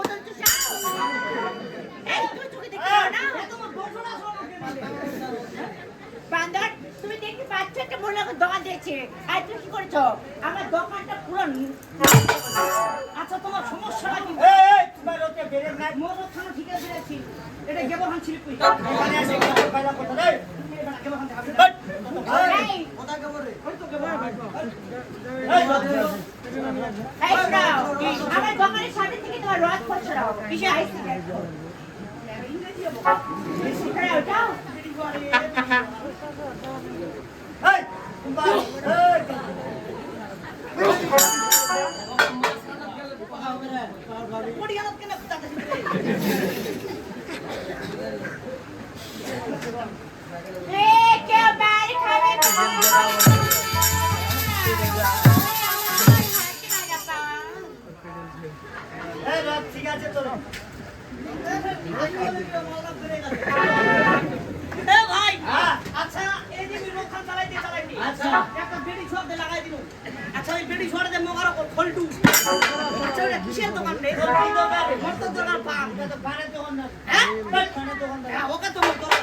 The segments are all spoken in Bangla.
বোতল চুষাও। এই তুই চোখে দেখতে পাও না? তোমার বসনা বান্দর, তুমি দেখতে পাচ্ছ একটা মহিলাকে দোকান দিয়েছে, আর তুমি কি করেছো? আমার দোকানটা পুরো আচ্ছা তোমার সমস্যা কি? এই তোমার ওতে বেরে নাই মোর থানা ঠিক আছে আছি। এটা গেবো হান ছিল কই? এখানে এসে কথা কইলা কথা রে গেবো হান থাকবে। এই কথা কব রে ওই তো গেবো। এই এই শোনাও, আমার দোকানের সামনে থেকে তোমার রথ পড়ছে না। কিসে আইছি? ইংরেজি বলো। শোনাও যাও। এই তোমার এই কোড়ি হাত কেন কথা দিতে? এ কে বাড়ি খাবে? এই রাত ঠিক আছে তো এ ভাই, হ্যাঁ আচ্ছা এই যে বিরোখান চালাইতে আচ্ছা। একটা বেডি শপ দে লাগাই দিল। আচ্ছা ওই বেডি শপ দে মগার ফলটু। আচ্ছা ওটা কিসের দোকান রে? কি দোকান মোর তো দোকান পান। এটা তো পানের দোকান না হ্যাঁ? পানের দোকান না হ্যাঁ, ওকে তো মোর দোকান।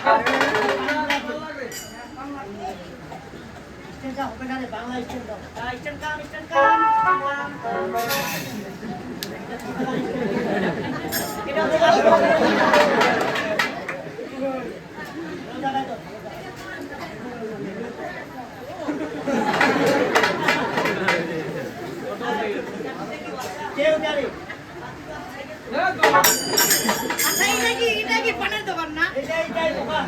স্টেশন হবে না রে বাংলা স্টেশন দাও স্ট্যান্ড কাম, স্ট্যান্ড কাম। এটা হচ্ছে কেউ জানে আচ্ছা এটা কি পানের দোকান না? এটাই দোকান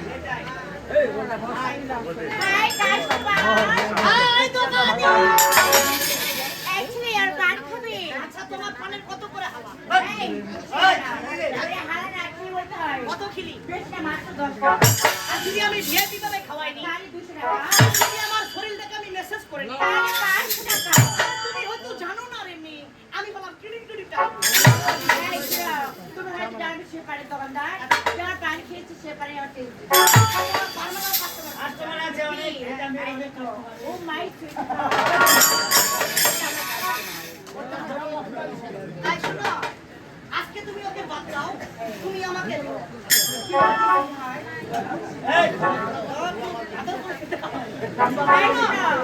হাই কাস্টমার। হাই দোকান। অ্যাকচুয়ালি আর পান খাবে। আচ্ছা তোমার পানের কত করে হালা? এই আরে হালা না কি বলতে হয়? কত খিলি? বেশি না মাত্র 10 টাকা। আর যদি আমি ভিআইপি ভাবে খাওয়াইনি তাহলে 200 টাকা। যদি আমার শরীর দেখে আমি মেসেজ করে নি তাহলে 500 টাকা। তুমি হয়তো জানো না রে মেয়ে, আমি বললাম কিড়ি টাকা। এই শোনো, তুমি হয়তো জানো সে পানের দোকানদার, যারা পান খেয়েছে সে পানে আমার টেস্ট দিবে। Permanent customer. কাস্টমার আছে অনেক এটা আমি অনেক ও মাই সুইট। আই শোনো, আজকে তুমি ওকে বাদ দাও, তুমি আমাকে দাও। এই তাই না?